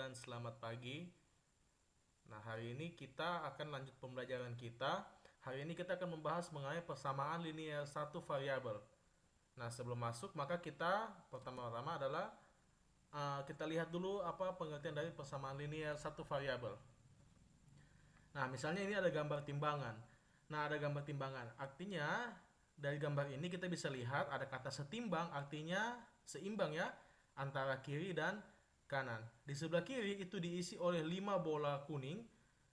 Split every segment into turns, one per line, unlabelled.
dan selamat pagi. Nah, hari ini kita akan lanjut pembelajaran kita. Hari ini kita akan membahas mengenai persamaan linear satu variabel. Nah, sebelum masuk, maka kita pertama-tama adalah kita lihat dulu apa pengertian dari persamaan linear satu variabel. Nah, misalnya ini ada gambar timbangan. Nah, ada gambar timbangan. Artinya, dari gambar ini kita bisa lihat ada kata setimbang, artinya seimbang ya, antara kiri dan kanan. Di sebelah kiri itu diisi oleh 5 bola kuning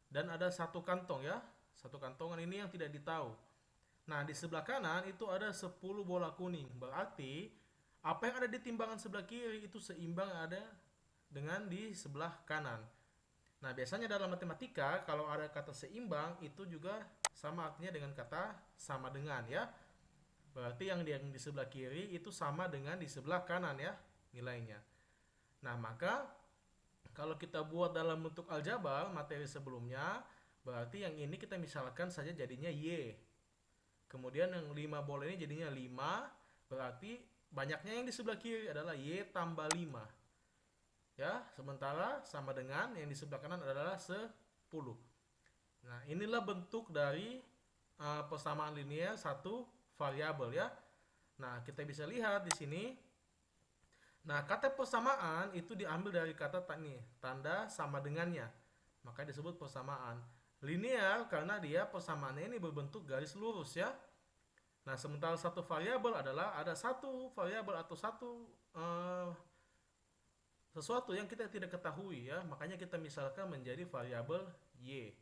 dan ada satu kantong ya. Satu kantongan ini yang tidak ditahu. Nah, di sebelah kanan itu ada 10 bola kuning. Berarti apa yang ada di timbangan sebelah kiri itu seimbang ada dengan di sebelah kanan. Nah, biasanya dalam matematika kalau ada kata seimbang itu juga sama artinya dengan kata sama dengan ya. Berarti yang di sebelah kiri itu sama dengan di sebelah kanan ya nilainya. Nah, maka kalau kita buat dalam bentuk aljabar materi sebelumnya, berarti yang ini kita misalkan saja jadinya Y. Kemudian yang 5 bola ini jadinya 5, berarti banyaknya yang di sebelah kiri adalah Y tambah 5. Ya, sementara sama dengan yang di sebelah kanan adalah 10. Nah, inilah bentuk dari persamaan linear satu variabel ya. Nah, kita bisa lihat di sini. Nah, kata persamaan itu diambil dari kata tanda sama dengannya. Maka disebut persamaan. Linear karena dia persamaannya ini berbentuk garis lurus ya. Nah, sementara satu variabel adalah ada satu variabel atau satu eh, sesuatu yang kita tidak ketahui ya. Makanya kita misalkan menjadi variabel Y.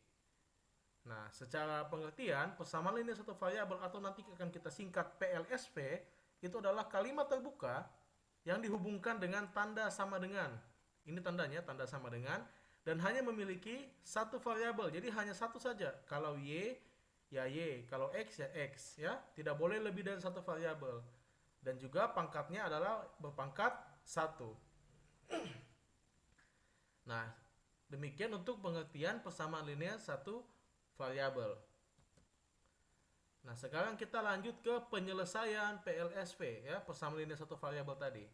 Nah, secara pengertian, persamaan linear satu variabel atau nanti akan kita singkat PLSV itu adalah kalimat terbuka yang dihubungkan dengan tanda sama dengan. Ini tandanya, tanda sama dengan, dan hanya memiliki satu variabel. Jadi hanya satu saja. Kalau Y, ya Y. Kalau X, ya X. Ya, tidak boleh lebih dari satu variabel. Dan juga pangkatnya adalah berpangkat satu. Nah, demikian untuk pengertian persamaan linear satu variabel. Nah, sekarang kita lanjut ke penyelesaian PLSV ya, persamaan linear satu variabel tadi.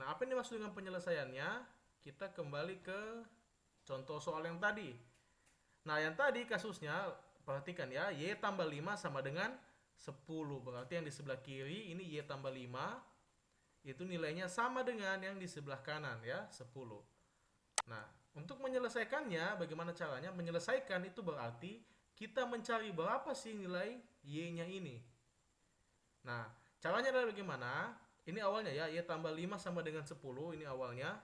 Nah, apa yang dimaksud dengan penyelesaiannya? Kita kembali ke contoh soal yang tadi. Nah, yang tadi kasusnya perhatikan ya, Y tambah 5 sama dengan 10. Berarti yang di sebelah kiri ini Y tambah 5 itu nilainya sama dengan yang di sebelah kanan ya, 10. Nah, untuk menyelesaikannya, bagaimana caranya? Menyelesaikan itu berarti kita mencari berapa sih nilai Y-nya ini. Nah, caranya adalah bagaimana? Ini awalnya ya, Y tambah 5 sama dengan 10, ini awalnya.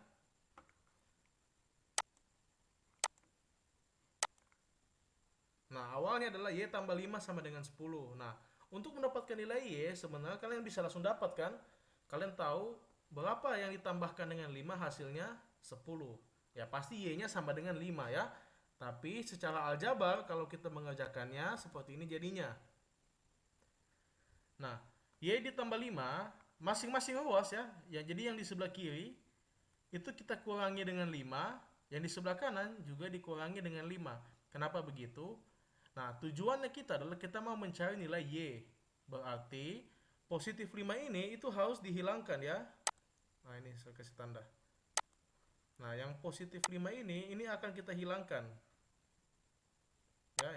Nah, awalnya adalah Y tambah 5 sama dengan 10. Nah, untuk mendapatkan nilai Y, sebenarnya kalian bisa langsung dapat kan? Kalian tahu berapa yang ditambahkan dengan 5 hasilnya 10. Ya, pasti Y-nya sama dengan 5 ya. Tapi secara aljabar, kalau kita mengerjakannya, seperti ini jadinya. Nah, Y ditambah 5, masing-masing ruas ya. Ya, jadi yang di sebelah kiri, itu kita kurangi dengan 5, yang di sebelah kanan juga dikurangi dengan 5. Kenapa begitu? Nah, tujuannya kita adalah kita mau mencari nilai Y. Berarti positif 5 ini itu harus dihilangkan ya. Nah, ini saya kasih tanda. Nah, yang positif 5 ini akan kita hilangkan. Ya,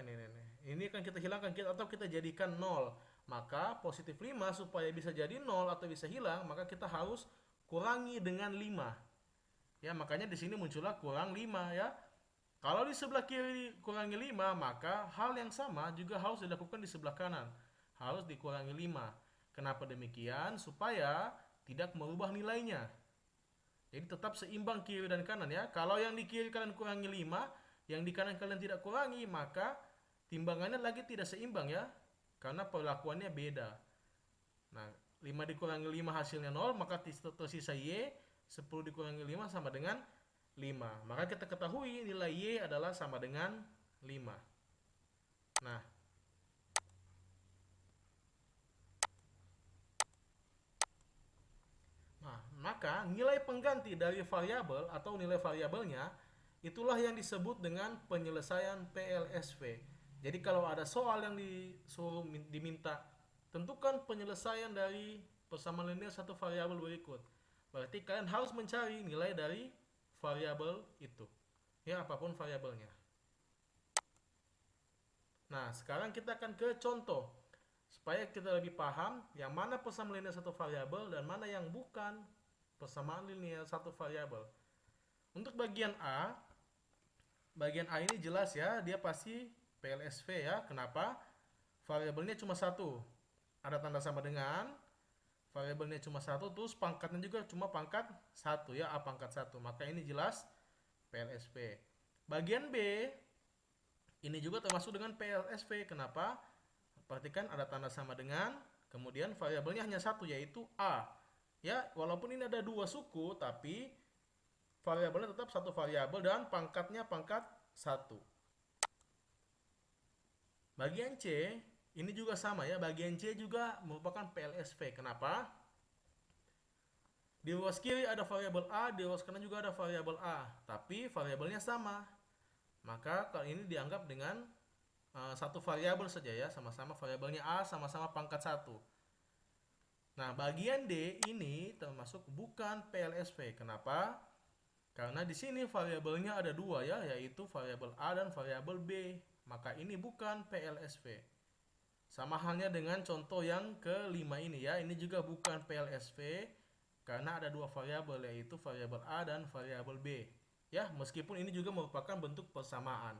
ini akan kita hilangkan atau kita jadikan 0. Maka positif 5 supaya bisa jadi 0 atau bisa hilang, maka kita harus kurangi dengan 5. Ya, makanya di sini muncullah kurang 5 ya. Kalau di sebelah kiri kurangi 5, maka hal yang sama juga harus dilakukan di sebelah kanan. Harus dikurangi 5. Kenapa demikian? Supaya tidak merubah nilainya. Jadi tetap seimbang kiri dan kanan ya. Kalau yang di kiri kalian kurangi 5, yang di kanan kalian tidak kurangi, maka timbangannya lagi tidak seimbang ya. Karena perlakuannya beda. Nah, 5 dikurangi 5 hasilnya 0, maka tersisa Y. 10 dikurangi 5 sama dengan 5. Maka kita ketahui nilai Y adalah sama dengan 5. Nah, maka nilai pengganti dari variabel atau nilai variabelnya itulah yang disebut dengan penyelesaian PLSV. Jadi kalau ada soal yang disuruh diminta tentukan penyelesaian dari persamaan linear satu variabel berikut. Berarti kalian harus mencari nilai dari variabel itu. Ya, apapun variabelnya. Nah, sekarang kita akan ke contoh. Supaya kita lebih paham yang mana persamaan linear satu variabel dan mana yang bukan persamaan linear satu variabel. Untuk bagian A ini jelas ya, dia pasti PLSV ya. Kenapa? Variabelnya cuma satu. Ada tanda sama dengan, variabelnya cuma satu, terus pangkatnya juga cuma pangkat satu ya, A pangkat satu. Maka ini jelas PLSV. Bagian B, ini juga termasuk dengan PLSV. Kenapa? Perhatikan ada tanda sama dengan, kemudian variabelnya hanya satu yaitu A. Ya, walaupun ini ada dua suku, tapi variabelnya tetap satu variabel dan pangkatnya pangkat satu. Bagian C, ini juga sama ya. Bagian C juga merupakan PLSV. Kenapa? Di ruas kiri ada variabel A, di ruas kanan juga ada variabel A, tapi variabelnya sama. Maka kalau ini dianggap dengan satu variabel saja ya, sama-sama variabelnya A, sama-sama pangkat satu. Nah, bagian D ini termasuk bukan PLSV. Kenapa? Karena di sini variabelnya ada dua ya, yaitu variabel A dan variabel B. Maka ini bukan PLSV. Sama halnya dengan contoh yang kelima ini ya, ini juga bukan PLSV karena ada dua variabel, yaitu variabel A dan variabel B. Ya, meskipun ini juga merupakan bentuk persamaan,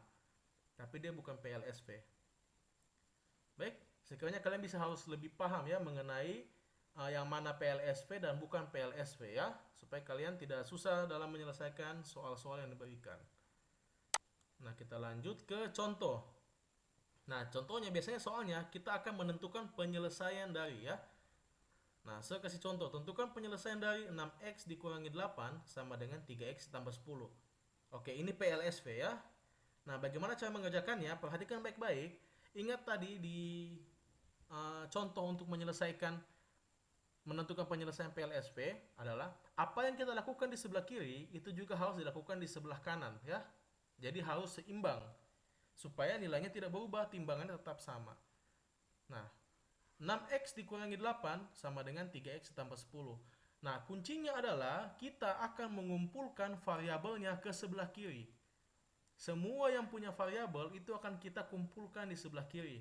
tapi dia bukan PLSV. Baik, sekiranya kalian bisa harus lebih paham ya mengenai yang mana PLSV dan bukan PLSV ya, supaya kalian tidak susah dalam menyelesaikan soal-soal yang diberikan. Nah, kita lanjut ke contoh. Nah, contohnya biasanya soalnya kita akan menentukan penyelesaian dari ya. Nah, saya kasih contoh. Tentukan penyelesaian dari 6x dikurangi 8 sama dengan 3x tambah 10. Oke, ini PLSV ya. Nah, bagaimana cara mengerjakannya? Perhatikan baik-baik. Ingat tadi di contoh untuk menentukan penyelesaian PLSV adalah apa yang kita lakukan di sebelah kiri itu juga harus dilakukan di sebelah kanan ya. Jadi harus seimbang supaya nilainya tidak berubah, timbangannya tetap sama. Nah, 6x dikurangi 8 sama dengan 3x tambah 10. Nah, kuncinya adalah kita akan mengumpulkan variabelnya ke sebelah kiri. Semua yang punya variabel itu akan kita kumpulkan di sebelah kiri.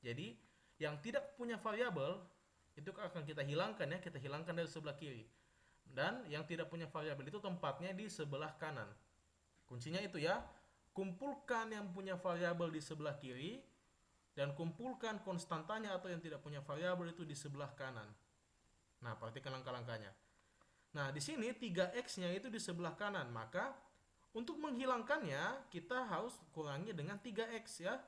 Jadi, yang tidak punya variabel itu akan kita hilangkan ya, kita hilangkan dari sebelah kiri. Dan yang tidak punya variabel itu tempatnya di sebelah kanan. Kuncinya itu ya, kumpulkan yang punya variabel di sebelah kiri dan kumpulkan konstantanya atau yang tidak punya variabel itu di sebelah kanan. Nah, perhatikan langkah-langkahnya. Nah, di sini 3x-nya itu di sebelah kanan, maka untuk menghilangkannya kita harus kurangi dengan 3x ya.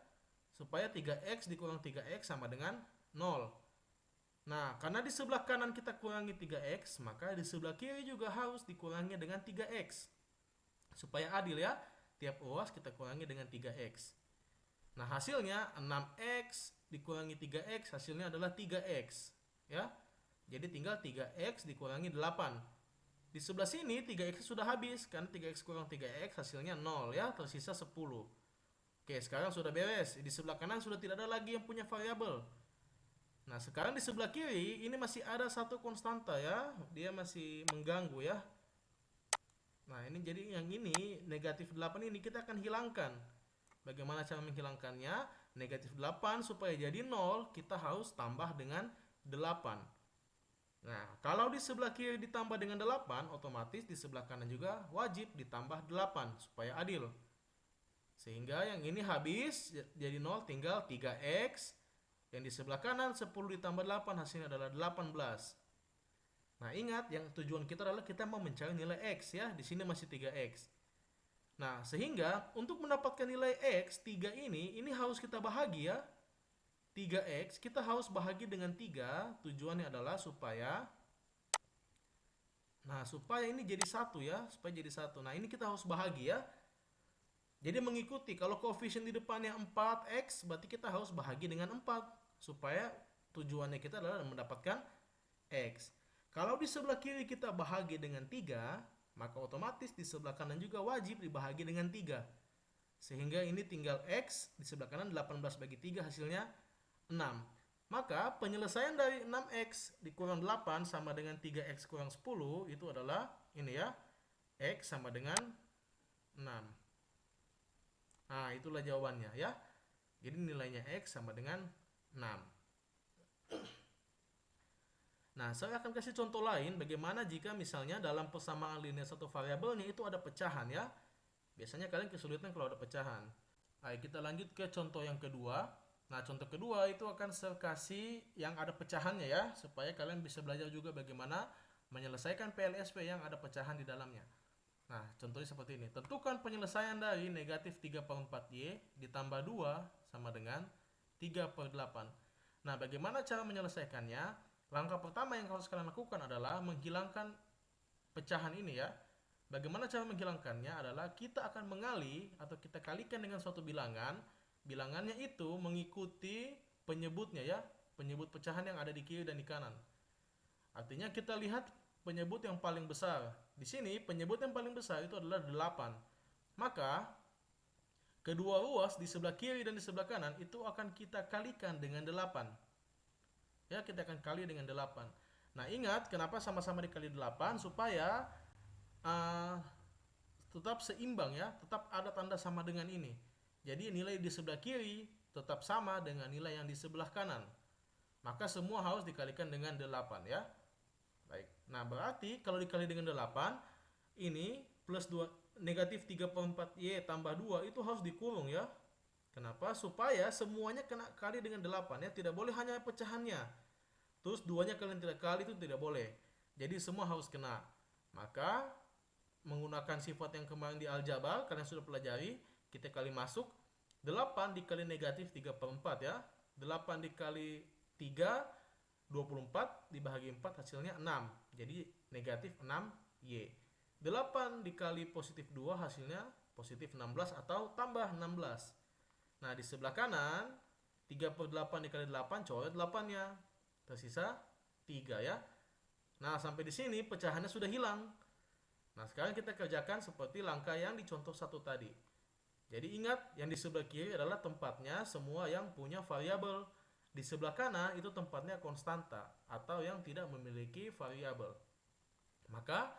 Supaya 3x dikurang 3x sama dengan 0. Nah, karena di sebelah kanan kita kurangi 3x, maka di sebelah kiri juga harus dikurangi dengan 3x. Supaya adil ya, tiap ruas kita kurangi dengan 3x. Nah, hasilnya 6x dikurangi 3x, hasilnya adalah 3x. Ya, jadi tinggal 3x dikurangi 8. Di sebelah sini 3x sudah habis, kan 3x kurang 3x hasilnya 0 ya, tersisa 10. Oke, sekarang sudah beres. Di sebelah kanan sudah tidak ada lagi yang punya variabel. Nah, sekarang di sebelah kiri ini masih ada satu konstanta ya, dia masih mengganggu ya. Nah, ini jadi yang ini negatif 8 ini kita akan hilangkan. Bagaimana cara menghilangkannya? Negatif 8 supaya jadi 0 kita harus tambah dengan 8. Nah, kalau di sebelah kiri ditambah dengan 8, otomatis di sebelah kanan juga wajib ditambah 8 supaya adil. Sehingga yang ini habis jadi 0, tinggal 3x. Yang di sebelah kanan 10 ditambah 8 hasilnya adalah 18. Nah, ingat yang tujuan kita adalah kita mau mencari nilai x ya. Di sini masih 3x. Nah, sehingga untuk mendapatkan nilai x 3 ini harus kita bahagi ya. 3x kita harus bahagi dengan 3. Tujuannya adalah supaya ini jadi 1 ya, supaya jadi 1. Nah, ini kita harus bahagi ya. Jadi mengikuti kalau koefisien di depannya 4x berarti kita harus bahagi dengan 4 supaya tujuannya kita adalah mendapatkan x. Kalau di sebelah kiri kita bahagi dengan 3, maka otomatis di sebelah kanan juga wajib dibahagi dengan 3. Sehingga ini tinggal x, di sebelah kanan 18 bagi 3 hasilnya 6. Maka penyelesaian dari 6x dikurang 8 sama dengan 3x kurang 10 itu adalah ini ya. X sama dengan 6. Nah, itulah jawabannya ya. Jadi nilainya X sama dengan 6. Nah, saya akan kasih contoh lain bagaimana jika misalnya dalam persamaan linear satu variabelnya itu ada pecahan ya. Biasanya kalian kesulitan kalau ada pecahan. Ayo kita lanjut ke contoh yang kedua. Nah, contoh kedua itu akan saya kasih yang ada pecahannya ya, supaya kalian bisa belajar juga bagaimana menyelesaikan PLSP yang ada pecahan di dalamnya. Nah, contohnya seperti ini. Tentukan penyelesaian dari negatif 3/4Y ditambah 2 sama dengan 3/8. Nah, bagaimana cara menyelesaikannya? Langkah pertama yang harus kalian lakukan adalah menghilangkan pecahan ini ya. Bagaimana cara menghilangkannya adalah kita akan mengali atau kita kalikan dengan suatu bilangan. Bilangannya itu mengikuti penyebutnya ya, penyebut pecahan yang ada di kiri dan di kanan. Artinya kita lihat penyebut yang paling besar. Di sini penyebut yang paling besar itu adalah 8. Maka kedua ruas di sebelah kiri dan di sebelah kanan itu akan kita kalikan dengan 8. Ya, kita akan kali dengan 8. Nah, ingat kenapa sama-sama dikali 8? Supaya uh, tetap seimbang ya, tetap ada tanda sama dengan ini. Jadi nilai di sebelah kiri tetap sama dengan nilai yang di sebelah kanan. Maka semua harus dikalikan dengan 8 ya. Baik. Nah, berarti kalau dikali dengan 8, ini plus 2 negatif 3/4Y tambah 2 itu harus dikurung ya. Kenapa? Supaya semuanya kena kali dengan 8 ya, tidak boleh hanya pecahannya. Terus duanya kalian tidak kali itu tidak boleh. Jadi semua harus kena. Maka menggunakan sifat yang kemarin di aljabar kalian sudah pelajari, kita kali masuk 8 dikali negatif 3/4 ya. 8 dikali 3 24 dibagi 4 hasilnya 6. Jadi negatif 6Y. 8 dikali positif 2 hasilnya positif 16 atau tambah 16. Nah, di sebelah kanan 3/8 dikali 8 coret 8-nya. Tersisa 3 ya. Nah, sampai di sini pecahannya sudah hilang. Nah, sekarang kita kerjakan seperti langkah yang di contoh 1 tadi. Jadi ingat, yang di sebelah kiri adalah tempatnya semua yang punya variabel. Di sebelah kanan itu tempatnya konstanta atau yang tidak memiliki variabel. Maka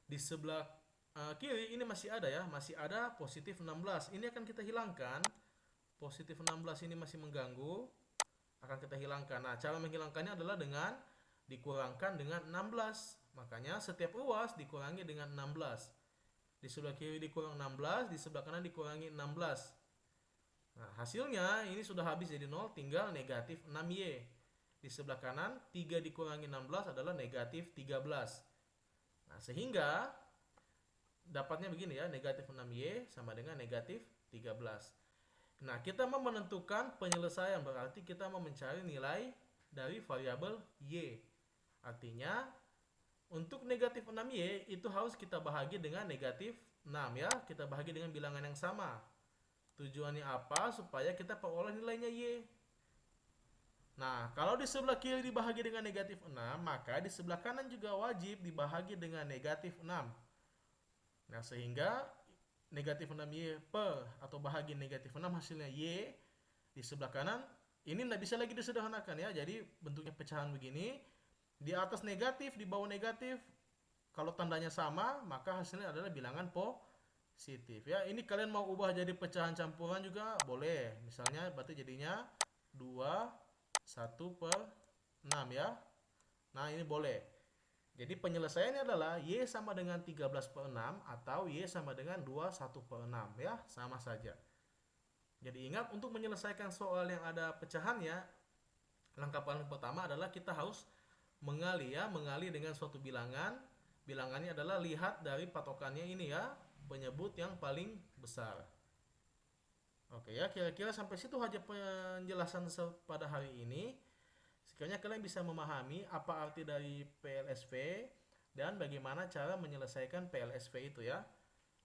di sebelah kiri ini masih ada ya, masih ada positif 16. Ini akan kita hilangkan. Positif 16 ini masih mengganggu, akan kita hilangkan. Nah, cara menghilangkannya adalah dengan dikurangkan dengan 16. Makanya setiap ruas dikurangi dengan 16. Di sebelah kiri dikurang 16, di sebelah kanan dikurangi 16. Nah, hasilnya ini sudah habis jadi 0, tinggal negatif 6Y. Di sebelah kanan 3 dikurangi 16 adalah negatif 13. Nah, sehingga dapatnya begini ya, negatif 6Y sama dengan negatif 13. Nah, kita mau menentukan penyelesaian, berarti kita mau mencari nilai dari variabel Y. Artinya, untuk negatif 6Y itu harus kita bahagi dengan negatif 6 ya. Kita bahagi dengan bilangan yang sama. Tujuannya apa? Supaya kita peroleh nilainya Y. Nah, kalau di sebelah kiri dibahagi dengan negatif 6, maka di sebelah kanan juga wajib dibahagi dengan negatif 6. Nah, sehingga negatif 6Y per atau bahagi negatif 6 hasilnya Y. Di sebelah kanan ini tidak bisa lagi disederhanakan ya. Jadi bentuknya pecahan begini. Di atas negatif, di bawah negatif. Kalau tandanya sama, maka hasilnya adalah bilangan positif ya. Ini kalian mau ubah jadi pecahan campuran juga boleh. Misalnya berarti jadinya 2 1/6 ya. Nah, ini boleh. Jadi penyelesaiannya adalah Y sama dengan 13/6 atau Y sama dengan 21/6 ya, sama saja. Jadi ingat, untuk menyelesaikan soal yang ada pecahannya, langkah paling pertama adalah kita harus mengali ya, mengali dengan suatu bilangan. Bilangannya adalah lihat dari patokannya ini ya, penyebut yang paling besar. Oke ya, kira-kira sampai situ aja penjelasan pada hari ini. Sekiranya kalian bisa memahami apa arti dari PLSP dan bagaimana cara menyelesaikan PLSP itu ya.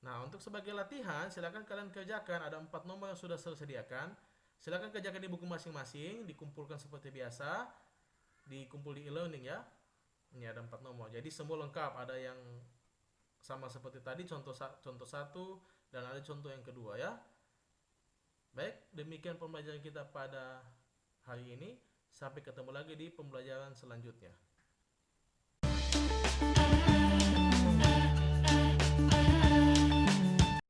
Nah, untuk sebagai latihan, silakan kalian kerjakan. Ada 4 nomor yang sudah saya sediakan. Silakan kerjakan di buku masing-masing, dikumpulkan seperti biasa, dikumpul di e-learning ya. Ini ada 4 nomor. Jadi semua lengkap. Ada yang sama seperti tadi, contoh 1 dan ada contoh yang kedua ya. Baik, demikian pembelajaran kita pada hari ini. Sampai ketemu lagi di pembelajaran selanjutnya.